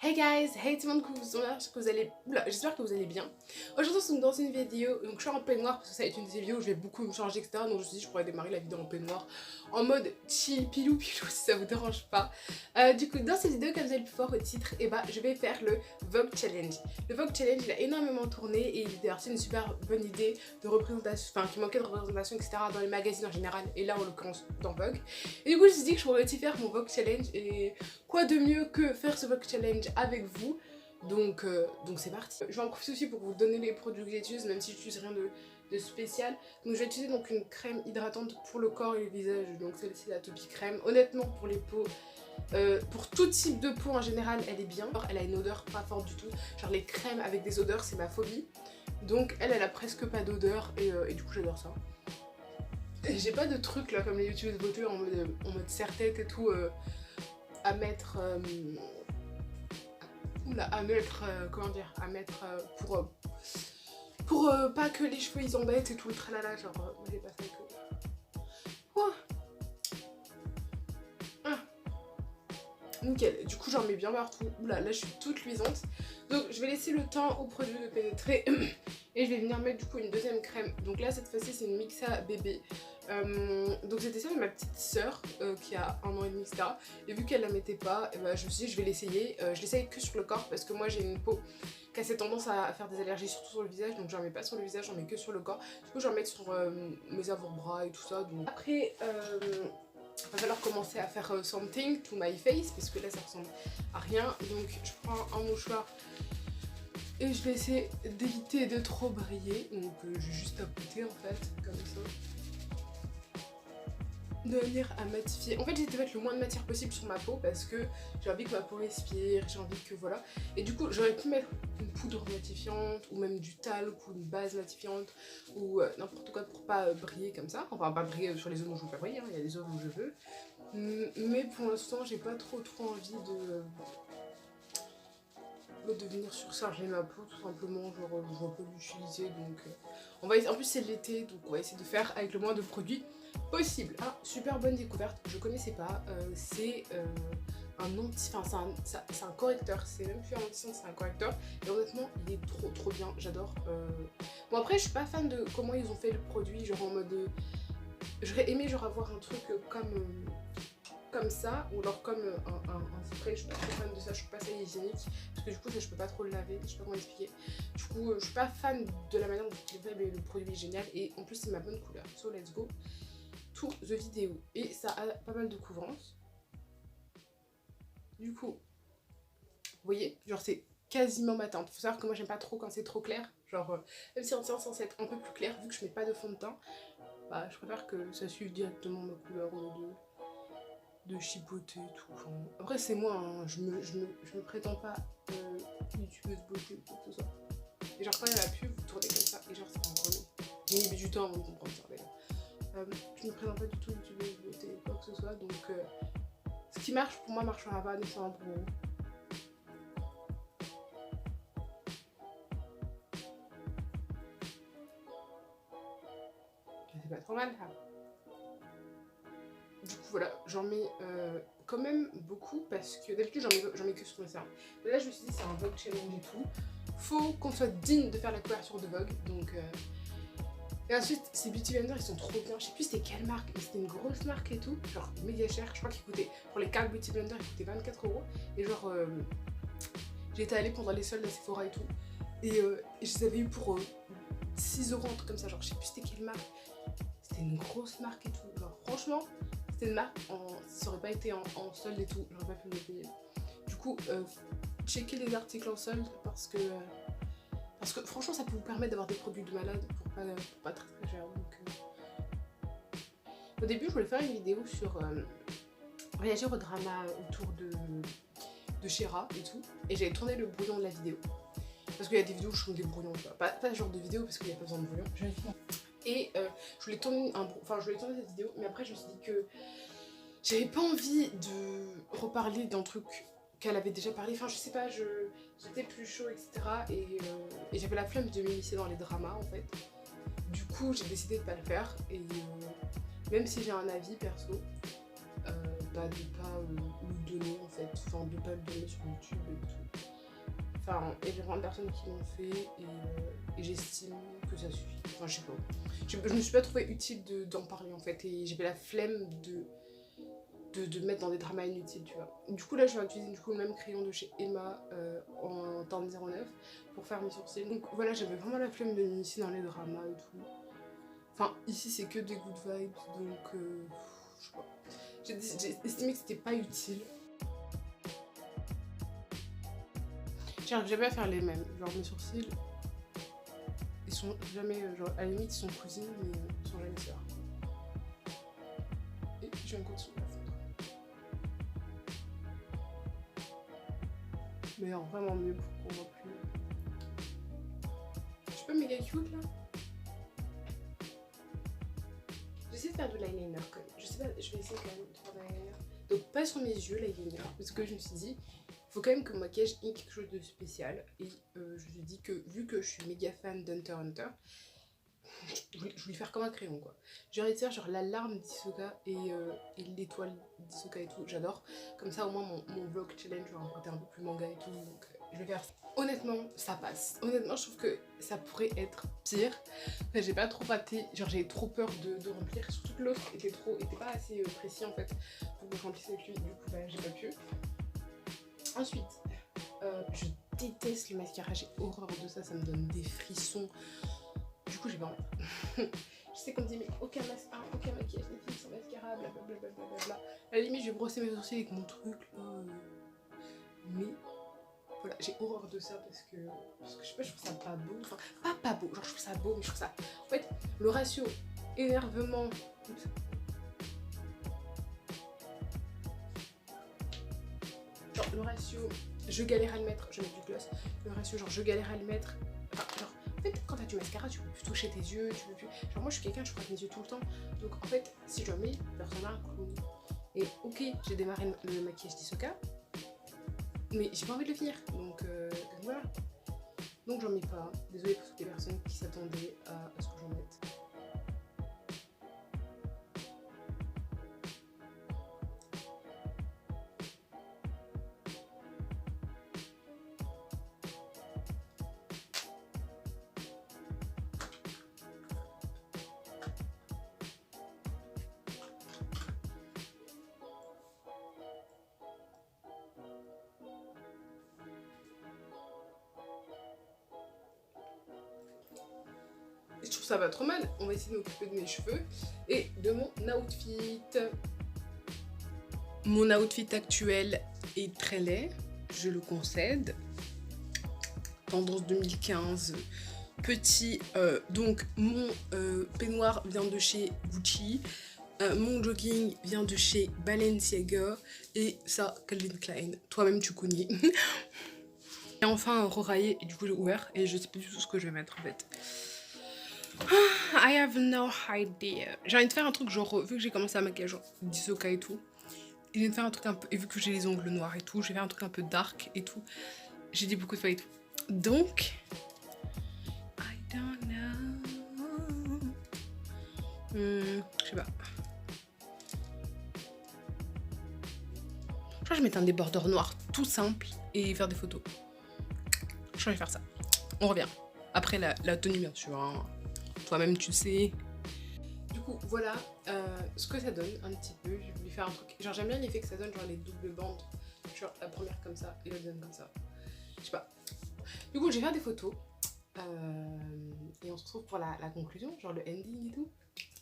Hey guys, hey tout le monde, j'espère que vous allez bien. Aujourd'hui on se dans une vidéo, donc je suis en peignoir parce que ça va être une des vidéos où je vais beaucoup me changer etc. Donc je me suis dit je pourrais démarrer la vidéo en peignoir en mode chill pilou pilou si ça vous dérange pas. Du coup dans cette vidéo comme vous avez pu voir au titre, je vais faire le Vogue Challenge. Le Vogue Challenge il a énormément tourné et il était c'est une super bonne idée de représentation, enfin qui manquait de représentation etc. dans les magazines en général et là en l'occurrence dans Vogue. Et du coup je me suis dit que je pourrais aussi faire mon Vogue Challenge et quoi de mieux que faire ce Vogue Challenge avec vous. Donc c'est parti. Je vais en profiter aussi pour vous donner les produits que j'utilise, même si je n'utilise rien de spécial. Donc je vais utiliser donc une crème hydratante pour le corps et le visage, donc celle-ci la Topi Crème. Honnêtement pour les peaux, pour tout type de peau en général elle est bien. Elle a une odeur pas forte du tout, genre les crèmes avec des odeurs c'est ma phobie. Donc elle a presque pas d'odeur et du coup j'adore ça. J'ai pas de trucs là comme les youtubeuses beauté en mode serre-tête et tout à mettre comment dire, à mettre pour pas que les cheveux ils embêtent et tout le tralala, genre j'ai pas fait que... Oh. Ah. Nickel, du coup j'en mets bien partout. Oula, là je suis toute luisante. Donc je vais laisser le temps au produit de pénétrer et je vais venir mettre du coup une deuxième crème. Donc là cette fois-ci c'est une Mixa bébé. Donc c'était ça de ma petite sœur qui a 1 an et demi etc. Et vu qu'elle la mettait pas, je me suis dit je vais l'essayer. Je l'essaye que sur le corps parce que moi j'ai une peau qui a cette tendance à faire des allergies surtout sur le visage. Donc j'en mets pas sur le visage, j'en mets que sur le corps. Du coup j'en mets sur mes avant-bras et tout ça. Donc après il va falloir commencer à faire something to my face parce que là ça ressemble à rien. Donc je prends un mouchoir et je vais essayer d'éviter de trop briller. Donc je vais juste tapoter en fait comme ça, de manière à matifier. En fait j'ai essayé de mettre le moins de matière possible sur ma peau parce que j'ai envie que ma peau respire, j'ai envie que voilà. Et du coup j'aurais pu mettre une poudre matifiante ou même du talc ou une base matifiante ou n'importe quoi pour pas briller comme ça. Enfin pas briller sur les zones où je veux pas briller, hein. Il y a des zones où je veux. Mais pour l'instant j'ai pas trop envie de venir surcharger ma peau tout simplement, genre je vois pas l'utiliser donc on va essayer. En plus c'est l'été donc on va essayer de faire avec le moins de produits possible. Ah, super bonne découverte, je connaissais pas, c'est un anti, enfin c'est un correcteur, c'est même plus un anti, c'est un correcteur et honnêtement il est trop bien, j'adore. Bon après je suis pas fan de comment ils ont fait le produit, genre en mode j'aurais aimé genre avoir un truc comme ça ou alors comme un spray. Je suis pas trop fan de ça, je suis pas assez hygiénique parce que du coup ça je peux pas trop le laver, je sais pas comment expliquer. Du coup je suis pas fan de la manière dont il est fait, mais le produit est génial et en plus c'est ma bonne couleur. So let's go to the vidéo. Et ça a pas mal de couvrance. Du coup vous voyez, genre c'est quasiment ma teinte. Faut savoir que moi j'aime pas trop quand c'est trop clair, genre même si on tient censé être un peu plus clair, vu que je mets pas de fond de teint, bah je préfère que ça suive directement ma couleur de chipoter et tout. Enfin, après c'est moi, hein, je me prétends pas youtubeuse beauté ou quoi que ce soit. Et genre quand il y a la pub, vous tournez comme ça et genre c'est un gros. J'ai mis du temps avant de comprendre ça d'ailleurs. Je me présente pas du tout youtubeuse beauté ou quoi que ce soit, donc ce qui marche pour moi marchera pas nécessairement pour vous. C'est pas trop mal ça. Du coup voilà, j'en mets quand même beaucoup parce que d'habitude j'en mets que sur mes seins. Mais là je me suis dit c'est un Vogue Challenge et tout. Faut qu'on soit digne de faire la couverture de Vogue. Donc et ensuite ces beauty blenders ils sont trop bien. Je sais plus c'était quelle marque, mais c'était une grosse marque et tout. Genre méga cher. Je crois qu'il coûtait, pour les 4 beauty blenders ils coûtaient 24 €. Et genre j'étais allée pendant les soldes à Sephora et tout. Et je les avais eu pour 6 € un truc comme ça. Genre je sais plus c'était quelle marque. C'était une grosse marque et tout. Genre franchement c'était une marque, ça aurait pas été en solde et tout, j'aurais pas pu me le payer. Du coup, checkez les articles en solde parce que franchement ça peut vous permettre d'avoir des produits de malade pour pas très cher. Donc, au début je voulais faire une vidéo sur réagir au drama autour de Shera et tout. Et j'avais tourné le brouillon de la vidéo. Parce qu'il y a des vidéos où je tourne des brouillons, pas ce genre de vidéo parce qu'il n'y a pas besoin de brouillon. Et je voulais tourner cette vidéo, mais après je me suis dit que j'avais pas envie de reparler d'un truc qu'elle avait déjà parlé. Enfin je sais pas, j'étais plus chaud etc. Et j'avais la flemme de m'immiscer dans les dramas en fait. Du coup j'ai décidé de pas le faire et même si j'ai un avis perso, de pas le donner en fait, enfin de pas le donner sur YouTube et tout. Enfin, il y a vraiment de personnes qui l'ont fait et j'estime que ça suffit. Enfin, je sais pas. Je me suis pas trouvée utile d'en parler en fait et j'avais la flemme de mettre dans des dramas inutiles, tu vois. Du coup, là, je vais utiliser du coup, le même crayon de chez Emma en teinte 09 pour faire mes sourcils. Donc voilà, j'avais vraiment la flemme de m'initier dans les dramas et tout. Enfin, ici, c'est que des good vibes, donc je sais pas. J'ai estimé que c'était pas utile. J'arrive jamais à faire les mêmes. Genre, mes sourcils, ils sont jamais, genre, à la limite, ils sont cousines, mais ils sont jamais sœurs. Et je viens continuer à fondre. Mais alors, vraiment mieux pour qu'on voit plus. Je suis pas méga cute là. J'essaie de faire de l'eyeliner quand même. Je sais pas, je vais essayer quand même de faire de l'eyeliner. Donc pas sur mes yeux l'eyeliner, parce que je me suis dit, faut quand même que mon maquillage ait quelque chose de spécial. Et je me suis dit que vu que je suis méga fan d'Hunter x Hunter, je voulais faire comme un crayon quoi. J'ai envie de faire genre la larme d'Hisoka et l'étoile d'Hisoka et tout, j'adore. Comme ça au moins mon vlog challenge aura un côté un peu plus manga et tout, donc je vais faire ça. Honnêtement ça passe, honnêtement je trouve que ça pourrait être pire. Enfin, j'ai pas trop raté, genre j'ai trop peur de remplir, surtout que l'autre était pas assez précis en fait pour que je remplisse avec lui, du coup bah, j'ai pas pu. Ensuite, je déteste le mascara, j'ai horreur de ça, ça me donne des frissons. Du coup, j'ai pas envie. Je sais qu'on me dit, mais aucun maquillage n'est fini sans mascara, blablabla. À la limite, je vais brosser mes sourcils avec mon truc là. Mais voilà, j'ai horreur de ça parce que je sais pas, je trouve ça pas beau. Enfin, pas beau, genre je trouve ça beau, mais je trouve ça. En fait, le ratio énervement. Genre, le ratio, je galère à le mettre, je mets du gloss. Le ratio, genre, je galère à le mettre. Enfin, genre, en fait, quand t'as du mascara, tu peux plus toucher tes yeux, tu peux plus. Genre, moi, je suis quelqu'un, je frotte mes yeux tout le temps. Donc, en fait, si je mets, personne n'a un clown. Et ok, j'ai démarré le maquillage d'Hisoka, mais j'ai pas envie de le finir. Donc voilà. Donc, j'en mets pas. Désolée pour toutes les personnes qui s'attendaient à ce que j'en mette. Je trouve ça va trop mal. On va essayer de m'occuper de mes cheveux et de mon outfit. Mon outfit actuel est très laid, je le concède. Tendance 2015. Petit, donc mon peignoir vient de chez Gucci. Mon jogging vient de chez Balenciaga. Et ça, Calvin Klein. Toi-même, tu connais. Et enfin, un roraillé. Et du coup, j'ai ouvert. Et je sais pas du tout ce que je vais mettre en fait. I have no idea. J'ai envie de faire un truc genre, vu que j'ai commencé à maquiller genre d'Hisoka et tout, j'ai envie de faire un truc un peu, et vu que j'ai les ongles noirs et tout, je vais faire un truc un peu dark et tout. J'ai dit beaucoup de fois et tout. Donc, I don't know. Je sais pas. Je crois que je vais mettre un débordeur noir tout simple et faire des photos. Je vais faire ça. On revient. Après la tenue bien sûr. Hein. Toi-même tu sais. Du coup voilà ce que ça donne un petit peu. J'ai voulu faire un truc. Genre j'aime bien l'effet que ça donne, genre les doubles bandes. Genre la première comme ça et la deuxième comme ça. Je sais pas. Du coup je vais faire des photos. Et on se retrouve pour la conclusion, genre le ending et tout.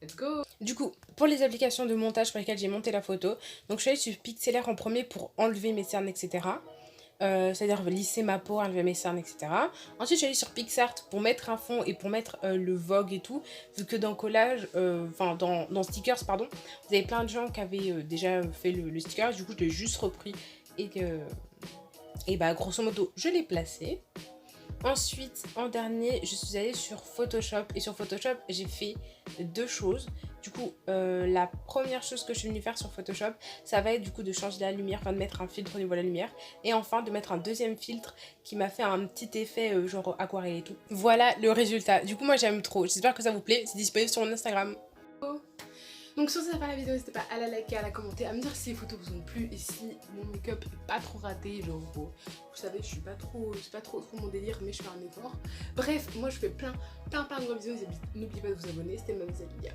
Let's go. Du coup, pour les applications de montage pour lesquelles j'ai monté la photo, donc je suis allée sur Pixelaire en premier pour enlever mes cernes, etc. C'est-à-dire lisser ma peau, enlever mes cernes, etc. Ensuite, je suis allée sur PixArt pour mettre un fond et pour mettre le Vogue et tout. Vu que dans collage, enfin dans stickers, pardon, vous avez plein de gens qui avaient déjà fait le sticker. Du coup, je l'ai juste repris et bah, grosso modo, je l'ai placé. Ensuite, en dernier, je suis allée sur Photoshop. Et sur Photoshop, j'ai fait deux choses. Du coup, la première chose que je suis venue faire sur Photoshop, ça va être du coup de changer la lumière, enfin de mettre un filtre au niveau de la lumière. Et enfin, de mettre un deuxième filtre qui m'a fait un petit effet genre aquarelle et tout. Voilà le résultat. Du coup, moi j'aime trop. J'espère que ça vous plaît. C'est disponible sur mon Instagram. Donc sur cette fin de la vidéo, n'hésitez pas à la liker, à la commenter, à me dire si les photos vous ont plu et si mon make-up est pas trop raté. Genre vous savez, je suis pas trop mon délire, mais je fais un effort. Bref, moi je fais plein de gros bisous. N'oubliez pas de vous abonner. C'était Mademoiselle Lilia.